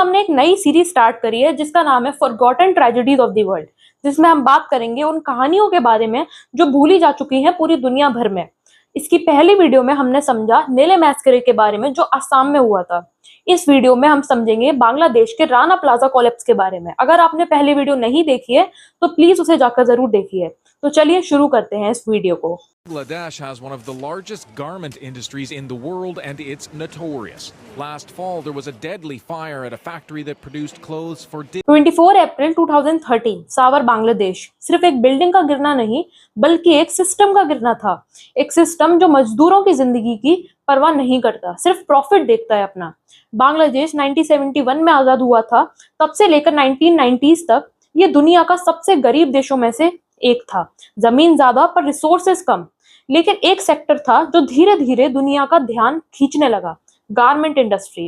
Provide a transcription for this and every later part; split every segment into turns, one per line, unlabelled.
हमने एक नई सीरीज स्टार्ट करी है जिसका नाम है forgotten tragedies of the world, जिसमें हम बात करेंगे उन कहानियों के बारे में जो भूली जा चुकी हैं पूरी दुनिया भर में। इसकी पहली वीडियो में हमने समझा नेले मैस्करे के बारे में जो असम में हुआ था। इस वीडियो में हम समझेंगे बांग्लादेश के राना प्लाजा कोलैप्स के बारे में। अगर आपने पहली वीडियो नहीं देखी है तो प्लीज उसे जाकर जरूर देखिए। तो चलिए शुरू करते हैं इस वीडियो को।
Bangladesh has one of the largest garment industries in the world and it's notorious. Last fall there was a deadly fire at a factory that produced clothes for
24 अप्रैल 2013 सावर बांग्लादेश। सिर्फ एक बिल्डिंग का गिरना नहीं बल्कि एक सिस्टम का गिरना था। एक सिस्टम जो मजदूरों की जिंदगी की परवाह नहीं करता, सिर्फ प्रॉफिट देखता है अपना। बांग्लादेश 1971 में आजाद हुआ था। तब से लेकर 1990s तक ये दुनिया का सबसे गरीब देशों में से एक था। जमीन ज्यादा पर रिसोर्सेस कम, लेकिन एक सेक्टर था जो धीरे धीरे दुनिया का ध्यान खींचने लगा, गारमेंट इंडस्ट्री।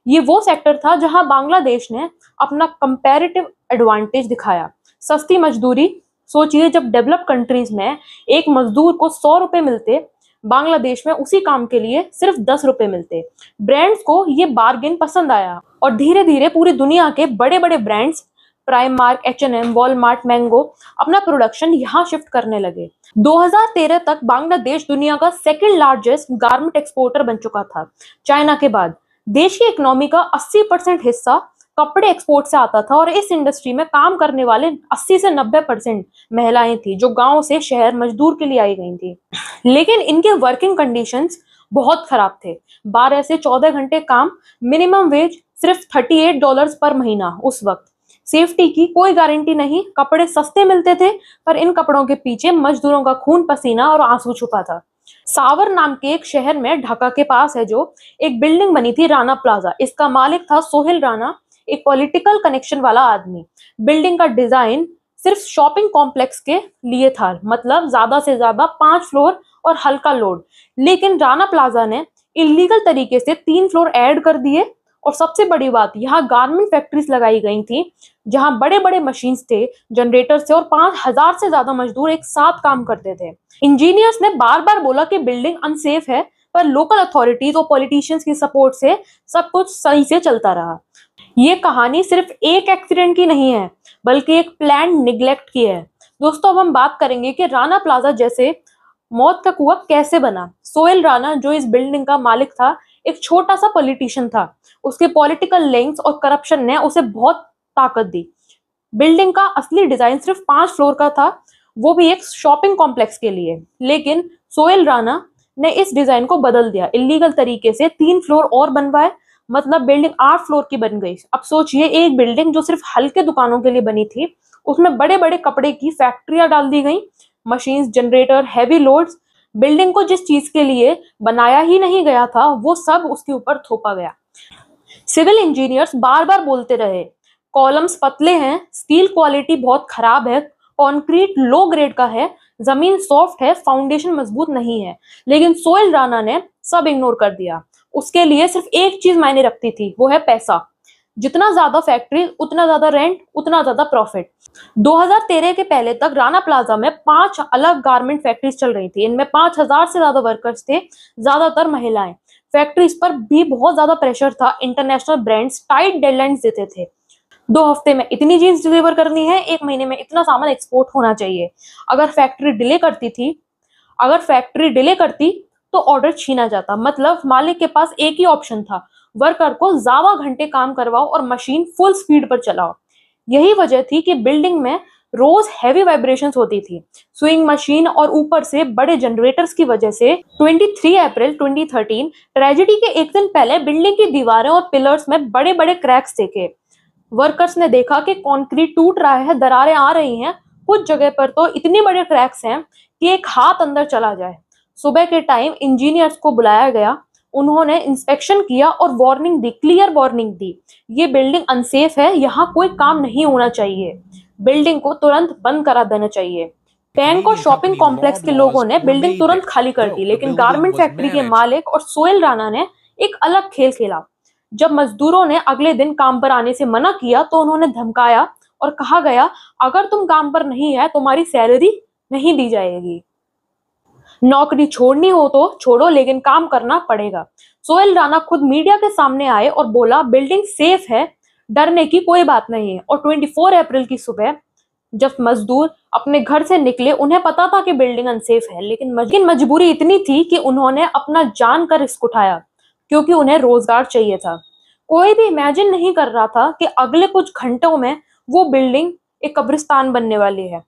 ये वो सेक्टर था जहां बांग्लादेश ने अपना कंपैरेटिव एडवांटेज दिखाया। सस्ती मजदूरी, सोचिए जब डेवलप कंट्रीज में एक मजदूर को 100 रुपए मिलते, बांग्लादेश में उसी काम के लिए सिर्फ 10 रुपए मिलते। ब्रांड्स को ये बार्गेन पसंद आया और धीरे धीरे पूरी दुनिया के बड़े बड़े brands Primark, H&M, Walmart, mango अपना प्रोडक्शन यहाँ शिफ्ट करने लगे। 2013 तक बांग्लादेश दुनिया का सेकंड लार्जेस्ट गारमेंट एक्सपोर्टर बन चुका था, चाइना के बाद। देश की इकोनॉमी का 80% हिस्सा कपड़े एक्सपोर्ट से आता था और इस इंडस्ट्री में काम करने वाले 80 से 90% महिलाएं थी जो गांव से शहर मजदूर के लिए आई गई थी। लेकिन इनके वर्किंग कंडीशंस बहुत खराब थे। 12 से 14 घंटे काम, मिनिमम वेज सिर्फ $38 पर महीना। उस वक्त सेफ्टी की कोई गारंटी नहीं। कपड़े सस्ते मिलते थे पर इन कपड़ों के पीछे मजदूरों का खून, पसीना और आंसू छुपा था। सावर नाम के एक शहर में ढाका के पास है जो एक बिल्डिंग बनी थी, राणा प्लाजा। इसका मालिक था सोहेल राणा, एक पॉलिटिकल कनेक्शन वाला आदमी। बिल्डिंग का डिजाइन सिर्फ शॉपिंग कॉम्प्लेक्स के लिए था, मतलब ज्यादा से ज्यादा 5 फ्लोर और हल्का लोड। लेकिन राणा प्लाजा ने इलीगल तरीके से 3 फ्लोर ऐड कर दिए। और सबसे बड़ी बात, यहाँ गारमेंट फैक्ट्रीज लगाई गई थी जहां बड़े बड़े मशीन्स थे, जनरेटर्स थे और 5000 से ज्यादा मजदूर एक साथ काम करते थे। इंजीनियर्स ने बार बार बोला कि बिल्डिंग अनसेफ है, पर लोकल अथॉरिटीज और पॉलिटिशियंस की सपोर्ट से सब कुछ सही से चलता रहा। ये कहानी सिर्फ एक एक्सीडेंट की नहीं है बल्कि एक प्लान निग्लेक्ट की है। दोस्तों, अब हम बात करेंगे कि राणा प्लाजा जैसे मौत का कुआं कैसे बना। सोहेल राणा जो इस बिल्डिंग का मालिक था, एक छोटा सा पॉलिटिशियन था। उसके पॉलिटिकल लिंक्स और करप्शन ने उसे बहुत ताकत दी। बिल्डिंग का असली डिजाइन सिर्फ 5 फ्लोर का था, वो भी एक शॉपिंग कॉम्प्लेक्स के लिए। लेकिन सोहेल राणा ने इस डिजाइन को बदल दिया, इलीगल तरीके से 3 फ्लोर और बनवाए, मतलब बिल्डिंग 8 फ्लोर की बन गई। अब सोचिए, एक बिल्डिंग जो सिर्फ हल्के दुकानों के लिए बनी थी, उसमें बड़े बड़े कपड़े की फैक्ट्रियां डाल दी गई, machines, generator, heavy loads. Building को जिस चीज के लिए बनाया ही नहीं गया था वो सब उसके ऊपर थोपा गया। सिविल इंजीनियर्स बार बार बोलते रहे, कॉलम्स पतले हैं, स्टील क्वालिटी बहुत खराब है, कंक्रीट लो ग्रेड का है, जमीन सॉफ्ट है, फाउंडेशन मजबूत नहीं है। लेकिन सोहेल राणा ने सब इग्नोर कर दिया। उसके लिए सिर्फ एक चीज मायने रखती थी, वो है पैसा। जितना ज्यादा फैक्ट्री, उतना ज्यादा रेंट, उतना ज्यादा प्रॉफिट। 2013 के पहले तक राणा प्लाजा में 5 अलग गारमेंट फैक्ट्रीज चल रही थी। इनमें 5000 से ज्यादा वर्कर्स थे, ज्यादातर महिलाएं। फैक्ट्रीज पर भी बहुत ज्यादा प्रेशर था। इंटरनेशनल ब्रांड्स टाइट डेडलाइंस देते थे। 2 हफ्ते में इतनी जीन्स डिलीवर करनी है, 1 महीने में इतना सामान एक्सपोर्ट होना चाहिए। अगर फैक्ट्री डिले करती तो ऑर्डर छीना जाता। मतलब मालिक के पास एक ही ऑप्शन था, वर्कर को ज्यादा घंटे काम करवाओ और मशीन फुल स्पीड पर चलाओ। यही वजह थी कि बिल्डिंग में रोज हैवी वाइब्रेशंस होती थी, स्विंग मशीन और ऊपर से बड़े जनरेटर्स की वजह से। 23 अप्रैल 2013 ट्रेजेडी के एक दिन पहले बिल्डिंग की दीवारें और पिलर्स में बड़े बड़े क्रैक्स देखे। वर्कर्स ने देखा कि कंक्रीट टूट रहा है, दरारें आ रही हैं, कुछ जगह पर तो इतने बड़े क्रैक्स हैं कि एक हाथ अंदर चला जाए। सुबह के टाइम इंजीनियर्स को बुलाया गया, उन्होंने इंस्पेक्शन किया और वार्निंग दी, क्लियर वार्निंग दी, ये बिल्डिंग अनसेफ है, यहाँ कोई काम नहीं होना चाहिए, बिल्डिंग को तुरंत बंद करा देना चाहिए। बैंक और शॉपिंग कॉम्प्लेक्स के लोगों ने बिल्डिंग तुरंत खाली कर दी, लेकिन गारमेंट फैक्ट्री के मालिक और सोहेल राणा ने एक अलग खेल खेला। जब मजदूरों ने अगले दिन काम पर आने से मना किया तो उन्होंने धमकाया और कहा गया, अगर तुम काम पर नहीं आए तुम्हारी सैलरी नहीं दी जाएगी। नौकरी छोड़नी हो तो छोड़ो, लेकिन काम करना पड़ेगा। सोहेल राणा खुद मीडिया के सामने आए और बोला, बिल्डिंग सेफ है, डरने की कोई बात नहीं है। और 24 अप्रैल की सुबह जब मजदूर अपने घर से निकले, उन्हें पता था कि बिल्डिंग अनसेफ है, लेकिन मजबूरी इतनी थी कि उन्होंने अपना जान का रिस्क उठाया, क्योंकि उन्हें रोजगार चाहिए था। कोई भी इमेजिन नहीं कर रहा था कि अगले कुछ घंटों में वो बिल्डिंग एक कब्रिस्तान बनने वाली है।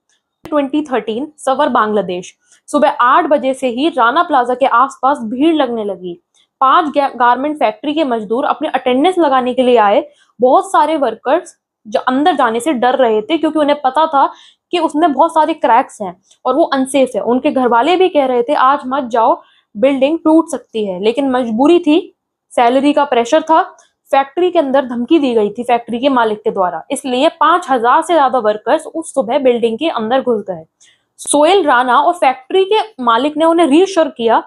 2013 सवर बांग्लादेश, सुबह 8 बजे से ही राना प्लाजा के आसपास भीड़ लगने लगी। 5 गारमेंट फैक्ट्री के मजदूर अपने अटेंडेंस लगाने के लिए आए। बहुत सारे वर्कर्स जो अंदर जाने से डर रहे थे, क्योंकि उन्हें पता था कि उसमें बहुत सारे क्रैक्स हैं और वो अनसेफ है। उनके घर वाले भी कह रहे थे आज मत जाओ, बिल्डिंग टूट सकती है, लेकिन मजबूरी थी, सैलरी का प्रेशर था, फैक्ट्री के अंदर धमकी दी गई थी फैक्ट्री के मालिक के द्वारा, इसलिए 5,000 से ज्यादा वर्कर्स उस सुबह बिल्डिंग के अंदर घुस गए। सोहेल राणा और फैक्ट्री के मालिक ने उन्हें रीअश्योर किया,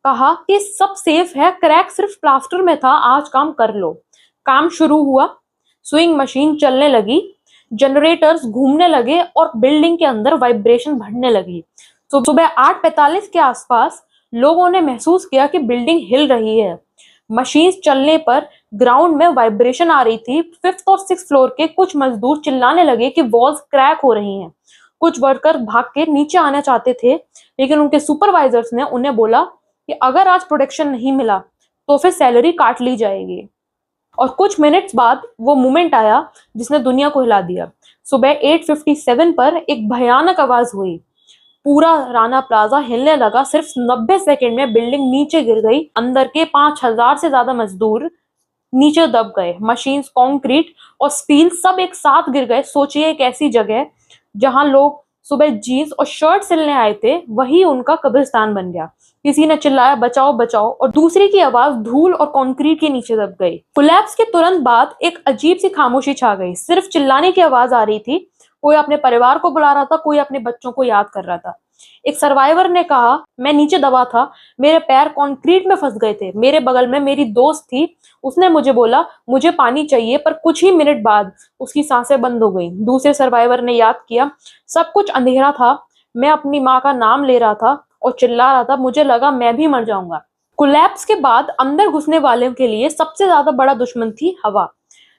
कहा कि सब सेफ है, क्रैक सिर्फ प्लास्टर में था, आज काम कर लो। काम शुरू हुआ, स्विंग मशीन चलने लगी, जनरेटर्स घूमने लगे और बिल्डिंग के अंदर वाइब्रेशन बढ़ने लगी। तो सुबह 8:45 के आसपास लोगों ने महसूस किया कि बिल्डिंग हिल रही है। मशीन चलने पर ग्राउंड में वाइब्रेशन आ रही थी। 5th और 6th फ्लोर के कुछ मजदूर चिल्लाने लगे कि वॉल्स क्रैक हो रही हैं। कुछ वर्कर भाग के नीचे आना चाहते थे, लेकिन उनके सुपरवाइजर्स ने उन्हें बोला कि अगर आज प्रोटेक्शन नहीं मिला तो फिर सैलरी काट ली जाएगी। और कुछ मिनट्स बाद वो मोमेंट आया जिसने दुनिया को हिला दिया। सुबह 8:57 पर एक भयानक आवाज हुई, पूरा राना प्लाजा हिलने लगा। सिर्फ 90 सेकंड में बिल्डिंग नीचे गिर गई। अंदर के 5,000 से ज्यादा मजदूर नीचे दब गए। मशीन्स, कंक्रीट और स्टील सब एक साथ गिर गए। सोचिए, एक ऐसी जगह जहां लोग सुबह जीन्स और शर्ट सिलने आए थे, वही उनका कब्रिस्तान बन गया। किसी ने चिल्लाया बचाओ बचाओ, और दूसरी की आवाज धूल और कंक्रीट के नीचे दब गई। कोलैप्स के तुरंत बाद एक अजीब सी खामोशी छा गई। सिर्फ चिल्लाने की आवाज आ रही थी। कोई अपने परिवार को बुला रहा था, कोई अपने बच्चों को याद कर रहा था। एक सर्वाइवर ने कहा, मैं नीचे दबा था, मेरे पैर कंक्रीट में फंस गए थे। मेरे बगल में मेरी दोस्त थी, उसने मुझे बोला मुझे पानी चाहिए, पर कुछ ही मिनट बाद उसकी सांसें बंद हो गई। दूसरे सर्वाइवर ने याद किया, सब कुछ अंधेरा था, मैं अपनी माँ का नाम ले रहा था और चिल्ला रहा था, मुझे लगा मैं भी मर जाऊंगा। कोलैप्स के बाद अंदर घुसने वालों के लिए सबसे ज्यादा बड़ा दुश्मन थी हवा।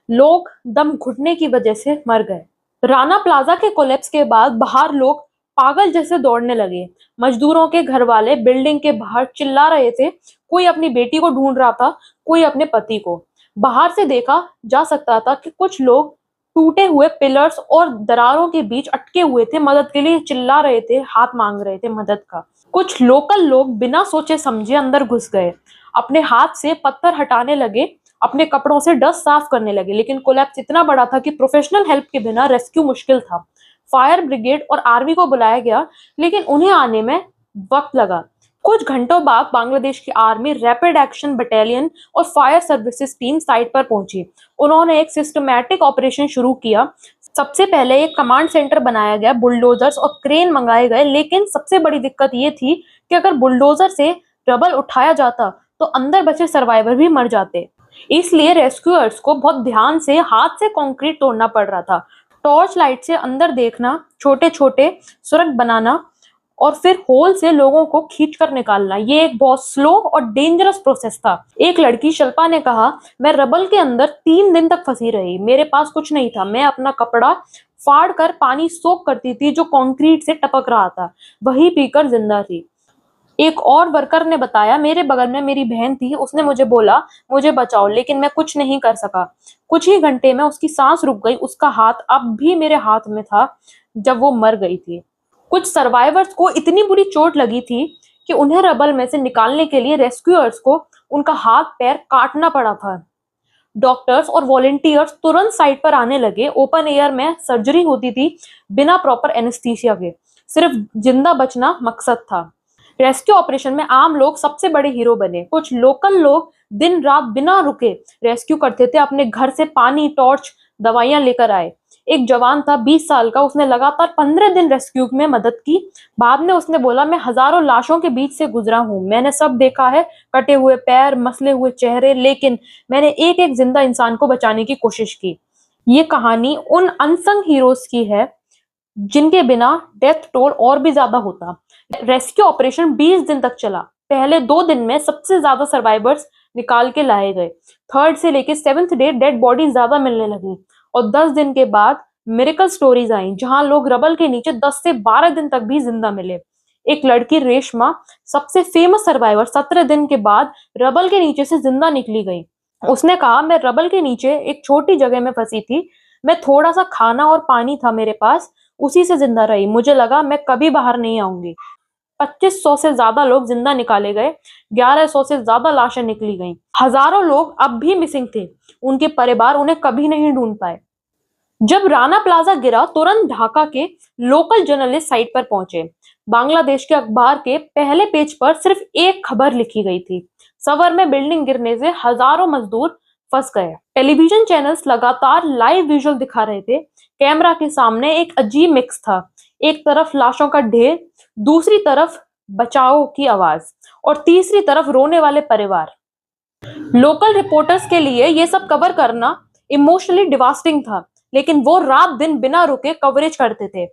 लोग दम घुटने की वजह से मर गए। राना प्लाजा के कोलैप्स के बाद बाहर लोग पागल जैसे दौड़ने लगे। मजदूरों के घर वाले बिल्डिंग के बाहर चिल्ला रहे थे। कोई अपनी बेटी को ढूंढ रहा था, कोई अपने पति को। बाहर से देखा जा सकता था कि कुछ लोग टूटे हुए पिलर्स और दरारों के बीच अटके हुए थे, मदद के लिए चिल्ला रहे थे, हाथ मांग रहे थे मदद का। कुछ लोकल लोग बिना सोचे समझे अंदर घुस गए, अपने हाथ से पत्थर हटाने लगे, अपने कपड़ों से डस्ट साफ करने लगे। लेकिन कोलैप्स इतना बड़ा था कि प्रोफेशनल हेल्प के बिना रेस्क्यू मुश्किल था। फायर ब्रिगेड और आर्मी को बुलाया गया, लेकिन उन्हें आने में वक्त लगा। कुछ घंटों बाद बांग्लादेश की आर्मी, रैपिड एक्शन बटालियन और फायर सर्विसेज टीम साइट पर पहुंची। उन्होंने एक सिस्टमैटिक ऑपरेशन शुरू किया। सबसे पहले एक कमांड सेंटर बनाया गया, बुलडोजर्स और क्रेन मंगाए गए। लेकिन सबसे बड़ी दिक्कत ये थी कि अगर बुलडोजर से रबल उठाया जाता तो अंदर बचे सर्वाइवर भी मर जाते। इसलिए रेस्क्यूअर्स को बहुत ध्यान से हाथ से कंक्रीट तोड़ना पड़ रहा था, टॉर्च लाइट से अंदर देखना, छोटे छोटे सुरंग बनाना और फिर होल से लोगों को खींचकर निकालना। ये एक बहुत स्लो और डेंजरस प्रोसेस था। एक लड़की शिल्पा ने कहा, मैं रबल के अंदर 3 दिन तक फंसी रही, मेरे पास कुछ नहीं था, मैं अपना कपड़ा फाड़ कर पानी सोख करती थी जो कंक्रीट से टपक रहा था, वही पीकर जिंदा थी। एक और वर्कर ने बताया, मेरे बगल में मेरी बहन थी, उसने मुझे बोला मुझे बचाओ, लेकिन मैं कुछ नहीं कर सका। कुछ ही घंटे में उसकी सांस रुक गई। उसका हाथ अब भी मेरे हाथ में था जब वो मर गई थी। कुछ सर्वाइवर्स को इतनी बुरी चोट लगी थी कि उन्हें रबल में से निकालने के लिए रेस्क्यूअर्स को उनका हाथ पैर काटना पड़ा था। डॉक्टर्स और वॉलंटियर्स तुरंत साइट पर आने लगे। ओपन एयर में सर्जरी होती थी, बिना प्रॉपर एनेस्थीसिया के। सिर्फ जिंदा बचना मकसद था। रेस्क्यू ऑपरेशन में आम लोग सबसे बड़े हीरो बने। कुछ लोकल लोग दिन रात बिना रुके रेस्क्यू करते थे, अपने घर से पानी, टॉर्च, दवाइयां लेकर आए। एक जवान था 20 साल का, उसने लगातार 15 दिन रेस्क्यू में मदद की। बाद में उसने बोला, मैं हजारों लाशों के बीच से गुजरा हूँ, मैंने सब देखा है, कटे हुए पैर, मसले हुए चेहरे, लेकिन मैंने एक एक जिंदा इंसान को बचाने की कोशिश की। ये कहानी उन अनसंग हीरोज की है जिनके बिना डेथ टोल और भी ज्यादा होता। रेस्क्यू ऑपरेशन 20 दिन तक चला। पहले 2 दिन में सबसे ज्यादा सर्वाइवर्स निकाल के लाए गए। थर्ड से लेके 7th डे डेड बॉडी ज्यादा मिलने लगी और 10 दिन के बाद मिरेकल स्टोरीज आई जहां लोग रबल के नीचे 10 से 12 दिन तक भी जिंदा मिले। एक लड़की रेशमा, सबसे फेमस सर्वाइवर, 17 दिन के बाद रबल के नीचे से जिंदा निकली गई। उसने कहा, मैं रबल के नीचे एक छोटी जगह में फंसी थी, मैं थोड़ा सा खाना और पानी था मेरे पास, उसी से जिंदा रही, मुझे लगा मैं कभी बाहर नहीं आऊंगी। 2500 से ज्यादा लोग जिंदा निकाले गए, 1100 से ज्यादा लाशें निकली गईं। हजारों लोग अब भी मिसिंग थे, उनके परिवार उन्हें कभी नहीं ढूंढ पाए। जब राणा प्लाजा गिरा, तुरंत ढाका के लोकल जर्नलिस्ट साइट पर पहुंचे। बांग्लादेश के अखबार के पहले पेज पर सिर्फ एक खबर लिखी गई थी, सवर में बिल्डिंग गिरने से हजारों मजदूर फंस गए। टेलीविजन चैनल्स लगातार लाइव विजुअल दिखा रहे थे। कैमरा के सामने एक अजीब मिक्स था, एक तरफ लाशों का ढेर, दूसरी तरफ बचाओ की आवाज और तीसरी तरफ रोने वाले परिवार। लोकल रिपोर्टर्स के लिए ये सब कवर करना इमोशनली डिवास्टिंग था, लेकिन वो रात दिन बिना रुके कवरेज करते थे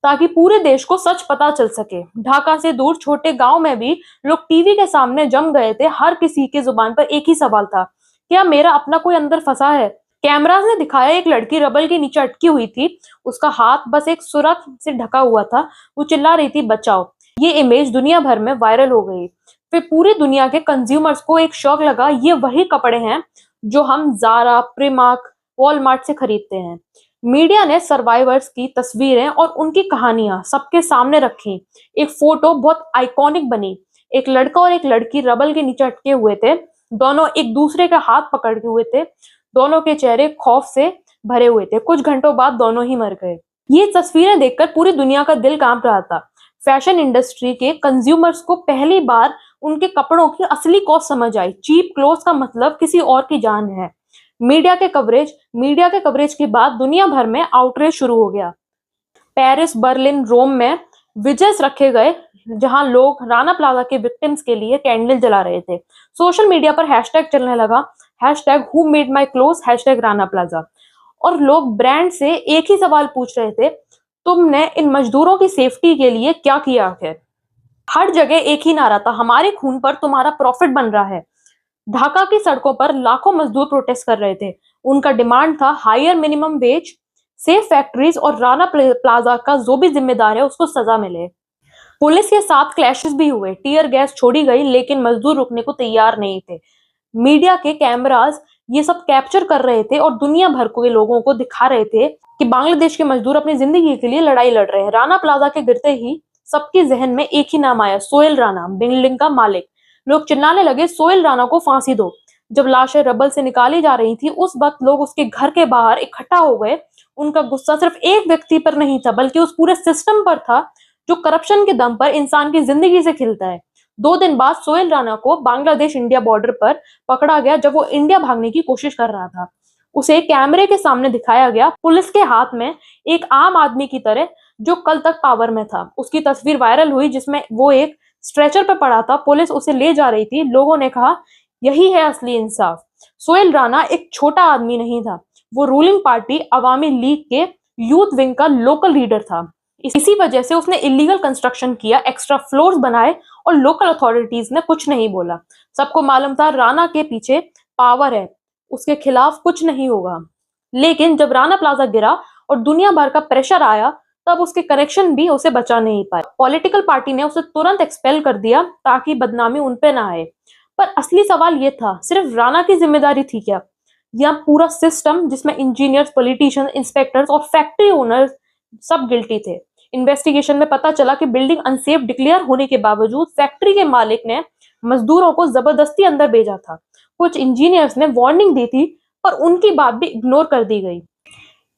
ताकि पूरे देश को सच पता चल सके। ढाका से दूर छोटे गांव में भी लोग टीवी के सामने जम गए थे। हर किसी की जुबान पर एक ही सवाल था, क्या मेरा अपना कोई अंदर फंसा है? कैमरास ने दिखाया एक लड़की रबल के नीचे अटकी हुई थी, उसका हाथ बस एक सुरख से ढका हुआ था, वो चिल्ला रही थी बचाओ। ये इमेज दुनिया भर में वायरल हो गई। फिर पूरी दुनिया के कंज्यूमर्स को एक शौक लगा, ये वही कपड़े हैं जो हम ज़ारा, प्रिमार्क, वॉलमार्ट से खरीदते हैं। मीडिया ने सर्वाइवर्स की तस्वीरें और उनकी कहानियां सबके सामने रखी। एक फोटो बहुत आइकॉनिक बनी, एक लड़का और एक लड़की रबल के नीचे अटके हुए थे, दोनों एक दूसरे का हाथ पकड़ के हुए थे, दोनों के चेहरे खौफ से भरे हुए थे। कुछ घंटों बाद दोनों ही मर गए। ये तस्वीरें देखकर पूरी दुनिया का दिल कांप रहा था। फैशन इंडस्ट्री के कंज्यूमर्स को पहली बार उनके कपड़ों की असली कॉस्ट समझ आई। चीप क्लोथ्स का मतलब किसी और की जान है। मीडिया के कवरेज के बाद दुनिया भर में आउटरीच शुरू हो गया। पेरिस, बर्लिन, रोम में विजयस रखे गए जहां लोग राणा प्लाजा के विक्टिम्स के लिए कैंडल जला रहे थे। सोशल मीडिया पर हैशटैग चलने लगा, hashtag who made my clothes, hashtag Rana plaza. और लोग ब्रांड से एक ही सवाल पूछ रहे थे, तुमने इन मजदूरों की सेफ्टी के लिए क्या किया है? हर जगह एक ही नारा था, हमारे खून पर तुम्हारा प्रॉफिट बन रहा है। ढाका की सड़कों पर लाखों मजदूर प्रोटेस्ट कर रहे थे। उनका डिमांड था higher minimum wage, safe factories और राणा प्लाजा का जो भी जिम्मेदार है उसको सजा मिले। पुलिस के साथ क्लैशेस भी हुए, टीयर गैस छोड़ी गई, लेकिन मजदूर रुकने को तैयार नहीं थे। मीडिया के कैमरास ये सब कैप्चर कर रहे थे और दुनिया भर के लोगों को दिखा रहे थे कि बांग्लादेश के मजदूर अपनी जिंदगी के लिए लड़ाई लड़ रहे हैं। राणा प्लाजा के गिरते ही सबके जहन में एक ही नाम आया, सोहेल राणा, बिल्डिंग का मालिक। लोग चिल्लाने लगे, सोहेल राणा को फांसी दो। जब लाशें रबल से निकाली जा रही थी, उस वक्त लोग उसके घर के बाहर इकट्ठा हो गए। उनका गुस्सा सिर्फ एक व्यक्ति पर नहीं था, बल्कि उस पूरे सिस्टम पर था जो करप्शन के दम पर इंसान की जिंदगी से खिलता है। 2 दिन बाद सोहेल राणा को बांग्लादेश इंडिया बॉर्डर पर पकड़ा गया जब वो इंडिया भागने की कोशिश कर रहा था। उसे कैमरे के सामने दिखाया गया, पुलिस के हाथ में, एक आम आदमी की तरह जो कल तक पावर में था। उसकी तस्वीर वायरल हुई जिसमें वो एक स्ट्रेचर पर पड़ा था, पुलिस उसे ले जा रही थी। लोगों ने कहा, यही है असली इंसाफ। सोहेल राणा एक छोटा आदमी नहीं था, वो रूलिंग पार्टी अवामी लीग के यूथ विंग का लोकल लीडर था। इसी वजह से उसने इलीगल कंस्ट्रक्शन किया, एक्स्ट्रा फ्लोर्स बनाए और लोकल अथॉरिटीज ने कुछ नहीं बोला। सबको मालूम था राणा के पीछे पावर है, उसके खिलाफ कुछ नहीं होगा। लेकिन जब राणा प्लाजा गिरा और दुनिया भर का प्रेशर आया, तब उसके कनेक्शन भी उसे बचा नहीं पाए। पॉलिटिकल पार्टी ने उसे तुरंत एक्सपेल कर दिया ताकि बदनामी उन पे ना आए। पर असली सवाल ये था, सिर्फ राणा की जिम्मेदारी थी क्या, या पूरा सिस्टम जिसमें इंजीनियर्स, पॉलिटिशियन, इंस्पेक्टर्स और फैक्ट्री ओनर्स सब गिल्टी थे? इन्वेस्टिगेशन में पता चला कि बिल्डिंग अनसेफ डिक्लेयर होने के बावजूद फैक्ट्री के मालिक ने मजदूरों को जबरदस्ती अंदर भेजा था। कुछ इंजीनियर्स ने वार्निंग दी थी, पर उनकी बात भी इग्नोर कर दी गई।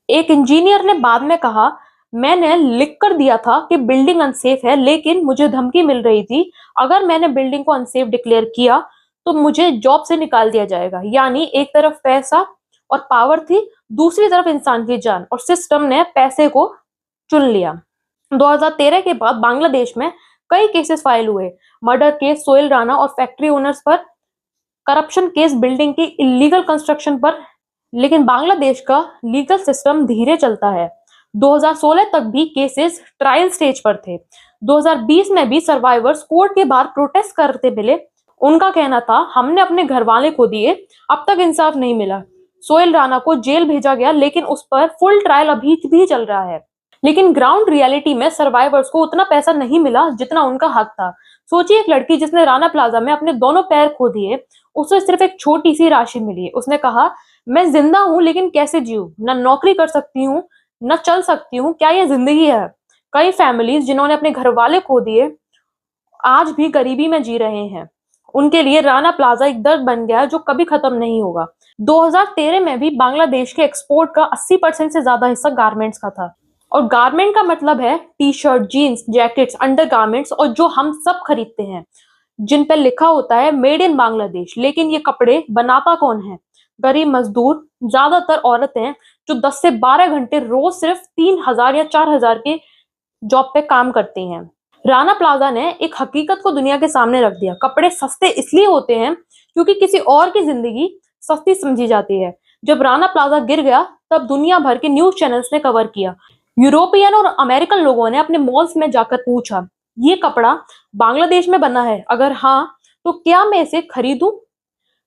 एक इंजीनियर ने बाद में कहा, मैंने लिख कर दिया था कि बिल्डिंग अनसेफ है, लेकिन मुझे धमकी मिल रही थी अगर मैंने बिल्डिंग को अनसेफ डिक्लेयर किया तो मुझे जॉब से निकाल दिया जाएगा। यानी एक तरफ पैसा और पावर थी, दूसरी तरफ इंसान की जान, और सिस्टम ने पैसे को चुन लिया। 2013 के बाद बांग्लादेश में कई केसेस फाइल हुए, मर्डर केस सोहेल राणा और फैक्ट्री ओनर्स पर, करप्शन केस बिल्डिंग की इलीगल कंस्ट्रक्शन पर। लेकिन बांग्लादेश का लीगल सिस्टम धीरे चलता है। 2016 तक भी केसेस ट्रायल स्टेज पर थे। 2020 में भी सर्वाइवर्स कोर्ट के बाहर प्रोटेस्ट करते मिले। उनका कहना था, हमने अपने घर वाले खो दिए, अब तक इंसाफ नहीं मिला। सोहेल राणा को जेल भेजा गया, लेकिन उस पर फुल ट्रायल अभी भी चल रहा है। लेकिन ग्राउंड रियलिटी में सर्वाइवर्स को उतना पैसा नहीं मिला जितना उनका हक था। सोचिए, एक लड़की जिसने राणा प्लाजा में अपने दोनों पैर खो दिए, उसे सिर्फ एक छोटी सी राशि मिली। उसने कहा, मैं जिंदा हूं लेकिन कैसे जीऊं? न नौकरी कर सकती हूँ, न चल सकती हूँ, क्या ये जिंदगी है? कई फैमिलीज जिन्होंने अपने घर वाले खो दिए आज भी गरीबी में जी रहे हैं। उनके लिए राणा प्लाजा एक दर्द बन गया जो कभी खत्म नहीं होगा। 2013 में भी बांग्लादेश के एक्सपोर्ट का 80% से ज्यादा हिस्सा गारमेंट्स का था। और गारमेंट का मतलब है T shirt, jeans, jackets, undergarments, और जो हम सब खरीदते हैं, जिन पर लिखा होता है मेड इन बांग्लादेश। लेकिन ये कपड़े बनाता कौन है? गरीब मजदूर, ज्यादातर औरतें, जो 10 से 12 घंटे रोज सिर्फ 3,000 या 4,000 के जॉब पे काम करती हैं। राणा प्लाजा ने एक हकीकत को दुनिया के सामने रख दिया। कपड़े सस्ते इसलिए होते हैं क्योंकि किसी और की जिंदगी सस्ती समझी जाती है। जब राणा प्लाजा गिर गया, तब दुनिया भर के न्यूज चैनल्स ने कवर किया। यूरोपियन और अमेरिकन लोगों ने अपने मॉल्स में जाकर पूछा, ये कपड़ा बांग्लादेश में बना है? अगर हाँ, तो क्या मैं इसे खरीदूं?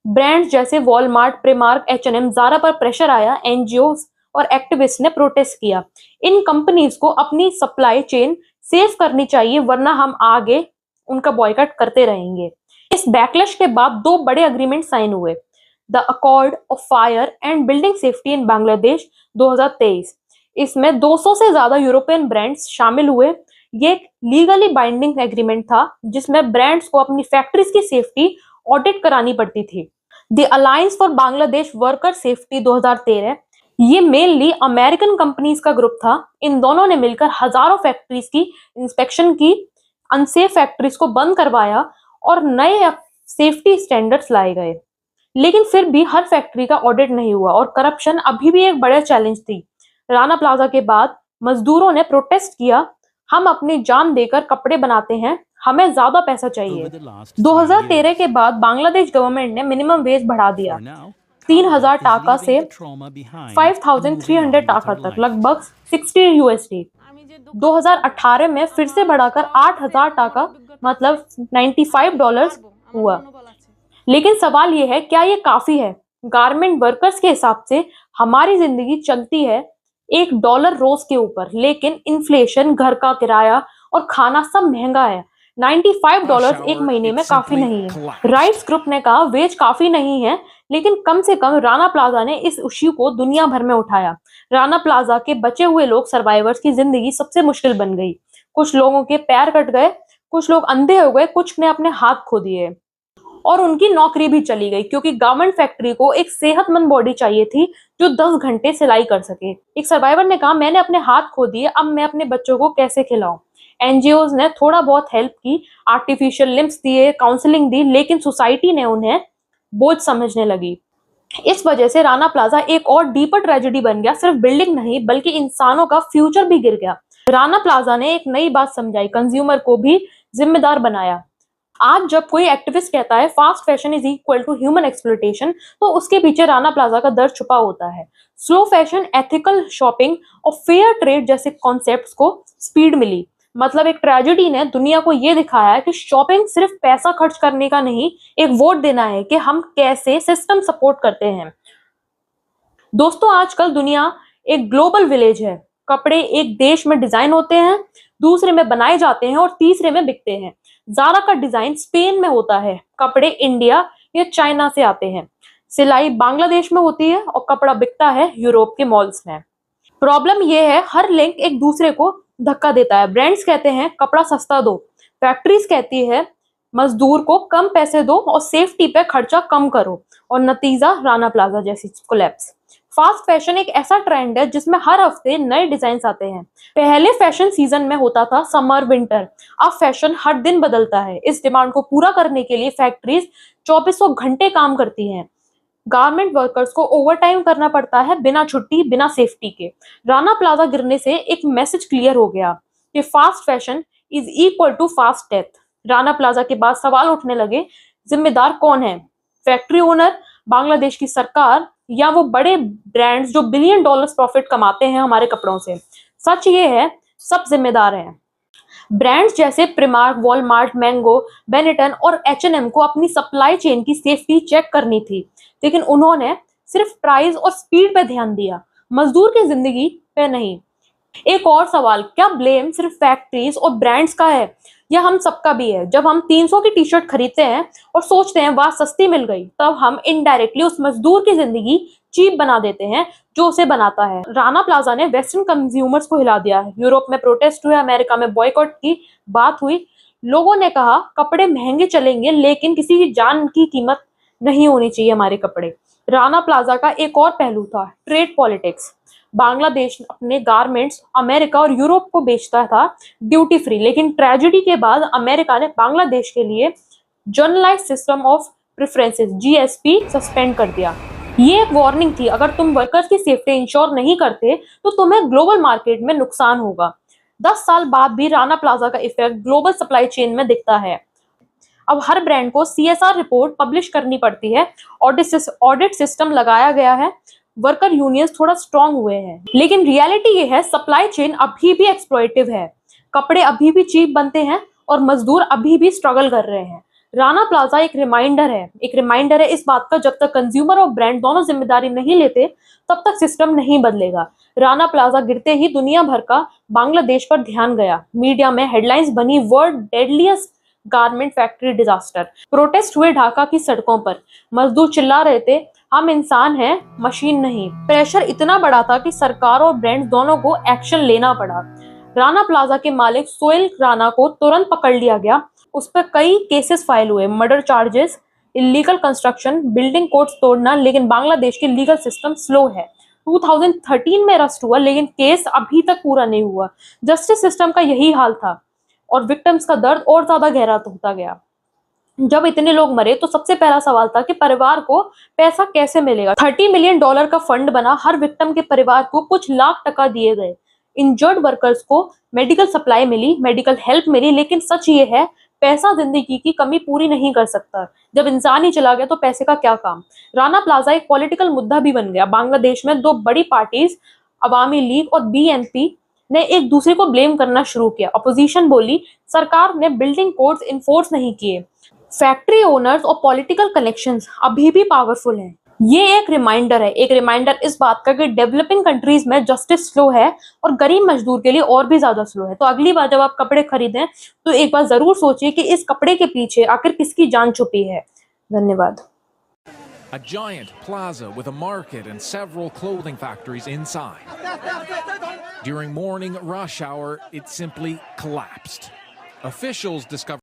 ब्रांड्स जैसे वॉलमार्ट, प्रीमार्क, H&M, ज़ारा पर प्रेशर आया। एनजीओ और एक्टिविस्ट ने प्रोटेस्ट किया। इन कंपनीज को अपनी सप्लाई चेन सेव करनी चाहिए, वरना हम आगे उनका बॉयकॉट करते रहेंगे। इस बैकलैश के बाद 2 बड़े अग्रीमेंट साइन हुए। The accord of fire and building safety in Bangladesh 2023। इसमें 200 से ज्यादा यूरोपियन ब्रांड्स शामिल हुए। ये एक लीगली बाइंडिंग एग्रीमेंट था जिसमें ब्रांड्स को अपनी फैक्ट्रीज की सेफ्टी ऑडिट करानी पड़ती थी। The alliance for Bangladesh worker safety 2013, ये मेनली अमेरिकन कंपनीज का ग्रुप था। इन दोनों ने मिलकर हजारों फैक्ट्रीज की इंस्पेक्शन की, अनसेफ फैक्ट्रीज को बंद करवाया और नए सेफ्टी स्टैंडर्ड्स लाए गए। लेकिन फिर भी हर फैक्ट्री का ऑडिट नहीं हुआ और करप्शन अभी भी एक बड़ा चैलेंज थी। राणा प्लाजा के बाद मजदूरों ने प्रोटेस्ट किया, हम अपनी जान देकर कपड़े बनाते हैं, हमें ज्यादा पैसा चाहिए। 2013 के बाद बांग्लादेश गवर्नमेंट ने मिनिमम वेज बढ़ा दिया, 3,000 टाका से 5,300 टाका तक, लगभग 60 USD। 2018 में फिर से बढ़ाकर 8,000 टाका, मतलब $95 हुआ। लेकिन सवाल यह है, क्या ये काफी है? गारमेंट वर्कर्स के हिसाब से हमारी जिंदगी चलती है $1 रोज के ऊपर, लेकिन इन्फ्लेशन, घर का किराया और खाना सब महंगा है। $95 एक महीने में काफी नहीं है। राइट्स ग्रुप ने कहा, वेज काफी नहीं है, लेकिन कम से कम राणा प्लाजा ने इस इश्यू को दुनिया भर में उठाया। राणा प्लाजा के बचे हुए लोग, सर्वाइवर्स की जिंदगी सबसे मुश्किल बन गई। कुछ लोगों के पैर कट गए, कुछ लोग अंधे हो गए, कुछ ने अपने हाथ खो दिए और उनकी नौकरी भी चली गई, क्योंकि गारमेंट फैक्ट्री को एक सेहतमंद बॉडी चाहिए थी जो 10 घंटे सिलाई कर सके। एक सर्वाइवर ने कहा, मैंने अपने हाथ खो दिए, अब मैं अपने बच्चों को कैसे खिलाऊं? एनजीओज ने थोड़ा बहुत हेल्प की, आर्टिफिशियल लिम्स दिए, काउंसलिंग दी, लेकिन सोसाइटी ने उन्हें बोझ समझने लगी। इस वजह से राणा प्लाजा एक और डीपर ट्रेजेडी बन गया। सिर्फ बिल्डिंग नहीं, बल्कि इंसानों का फ्यूचर भी गिर गया। राणा प्लाजा ने एक नई बात समझाई, कंज्यूमर को भी जिम्मेदार बनाया। आज जब कोई एक्टिविस्ट कहता है fast fashion is equal to human exploitation, तो उसके पीछे राणा प्लाजा का दर्द छुपा होता है। स्लो फैशन, एथिकल शॉपिंग और फेयर ट्रेड जैसे कॉन्सेप्ट्स को स्पीड मिली। मतलब एक ट्रेजेडी ने दुनिया को यह दिखाया है कि शॉपिंग सिर्फ पैसा खर्च करने का नहीं, एक वोट देना है कि हम कैसे सिस्टम सपोर्ट करते हैं। दोस्तों, आजकल दुनिया एक ग्लोबल विलेज है। कपड़े एक देश में डिजाइन होते हैं, दूसरे में बनाए जाते हैं और तीसरे में बिकते हैं। ज़ारा का डिजाइन स्पेन में होता है, कपड़े इंडिया या चाइना से आते हैं। सिलाई बांग्लादेश में होती है और कपड़ा बिकता है यूरोप के मॉल्स में। प्रॉब्लम यह है, हर लिंक एक दूसरे को धक्का देता है। ब्रांड्स कहते हैं कपड़ा सस्ता दो, फैक्ट्रीज कहती है मजदूर को कम पैसे दो और सेफ्टी पे खर्चा कम करो, और नतीजा राणा प्लाजा जैसी कोलैप्स। फास्ट फैशन एक ऐसा ट्रेंड है जिसमें हर हफ्ते नए डिजाइन आते हैं। पहले फैशन सीजन में होता था समर, विंटर, अब फैशन हर दिन बदलता है। इस डिमांड को पूरा करने के लिए फैक्ट्रीज 2400 घंटे काम करती हैं। गारमेंट वर्कर्स को ओवरटाइम करना पड़ता है, बिना छुट्टी, बिना सेफ्टी के। राणा प्लाजा गिरने से एक मैसेज क्लियर हो गया कि fast fashion is equal to fast death. Rana Plaza के बाद सवाल उठने लगे, जिम्मेदार कौन है? फैक्ट्री ओनर, बांग्लादेश की सरकार, या वो बड़े ब्रांड्स जो $1 बिलियन प्रॉफिट कमाते हैं हमारे कपड़ों से? सच ये है, सब जिम्मेदार हैं। ब्रांड्स जैसे प्रिमार्क, वॉलमार्ट, मैंगो, बेनेटन और H&M को अपनी सप्लाई चेन की सेफ्टी चेक करनी थी, लेकिन उन्होंने सिर्फ प्राइस और स्पीड पे ध्यान दिया, मजदूर की जिंदगी पे नहीं। एक और सवाल, क्या ब्लेम सिर्फ फैक्ट्रीज और ब्रांड्स का है या हम सबका भी है? जब हम 300 की टी शर्ट खरीदते हैं और सोचते हैं वाह सस्ती मिल गई, तब हम इनडायरेक्टली उस मजदूर की जिंदगी चीप बना देते हैं जो उसे बनाता है। राना प्लाजा ने वेस्टर्न कंज्यूमर्स को हिला दिया है। यूरोप में प्रोटेस्ट हुए, अमेरिका में बॉयकॉट की बात हुई। लोगों ने कहा कपड़े महंगे चलेंगे लेकिन किसी की जान की कीमत नहीं होनी चाहिए हमारे कपड़े। राना प्लाजा का एक और पहलू था ट्रेड पॉलिटिक्स। बांग्लादेश अपने गारमेंट्स अमेरिका और यूरोप को बेचता था ड्यूटी फ्री, लेकिन ट्रेजेडी के बाद अमेरिका ने बांग्लादेश के लिए generalised system of preferences GSP suspend कर दिया। ये एक वार्निंग थी, अगर तुम वर्कर्स की सेफ्टी इंश्योर नहीं करते तो तुम्हें ग्लोबल मार्केट में नुकसान होगा। 10 साल बाद भी राना प्लाजा का इफेक्ट ग्लोबल सप्लाई चेन में दिखता है। अब हर ब्रांड को CSR रिपोर्ट पब्लिश करनी पड़ती है, ऑडिट सिस्टम लगाया गया है, वर्कर यूनियंस थोड़ा स्ट्रांग हुए हैं, लेकिन रियलिटी ये है सप्लाई चेन अभी भी एक्सप्लॉइटिव है। कपड़े अभी भी चीप बनते हैं और मजदूर अभी भी स्ट्रगल कर रहे हैं। राना प्लाजा एक रिमाइंडर है इस बात का, जब तक कंज्यूमर और ब्रांड दोनों जिम्मेदारी नहीं लेते तब तक सिस्टम नहीं बदलेगा। राना प्लाजा गिरते ही दुनिया भर का बांग्लादेश पर ध्यान गया। मीडिया में हेडलाइंस बनी world deadliest garment factory disaster. Protest हुए ढाका की सड़कों पर, मजदूर चिल्ला रहे थे हम इंसान हैं मशीन नहीं। प्रेशर इतना बड़ा था कि सरकार और ब्रांड्स दोनों को एक्शन लेना पड़ा। राना प्लाजा के मालिक सोहेल राना को तुरंत पकड़ लिया गया। उस पर कई केसेस फाइल हुए, murder charges, illegal construction, building codes तोड़ना, लेकिन बांग्लादेश की लीगल सिस्टम स्लो है। 2013 में अरेस्ट हुआ लेकिन केस अभी तक पूरा नहीं हुआ। जस्टिस सिस्टम का यही हाल था और विक्टिम्स का दर्द और ज्यादा गहरा होता गया। जब इतने लोग मरे तो सबसे पहला सवाल था कि परिवार को पैसा कैसे मिलेगा। $30 मिलियन का फंड बना, हर विक्टिम के परिवार को कुछ लाख टका दिए गए। इंजर्ड वर्कर्स को मेडिकल सप्लाई मिली, मेडिकल हेल्प मिली, लेकिन सच ये है पैसा जिंदगी की कमी पूरी नहीं कर सकता। जब इंसान ही चला गया तो पैसे का क्या काम। राना प्लाजा एक पॉलिटिकल मुद्दा भी बन गया। बांग्लादेश में दो बड़ी पार्टीज अवामी लीग और BNP ने एक दूसरे को ब्लेम करना शुरू किया। अपोजिशन बोली सरकार ने बिल्डिंग कोड्स इन्फोर्स नहीं किए। फैक्ट्री ओनर्स और पॉलिटिकल कनेक्शंस अभी भी पावरफुल हैं। ये एक रिमाइंडर इस बात का कि डेवलपिंग कंट्रीज में जस्टिस स्लो है और गरीब मजदूर के लिए और भी ज्यादा स्लो है। तो अगली बार जब आप कपड़े खरीदें तो एक बार जरूर सोचिए कि इस कपड़े के पीछे आखिर किसकी जान छुपी है। धन्यवाद।
A giant plaza with a market and several clothing factories inside. During morning rush hour, it simply collapsed. Officials discovered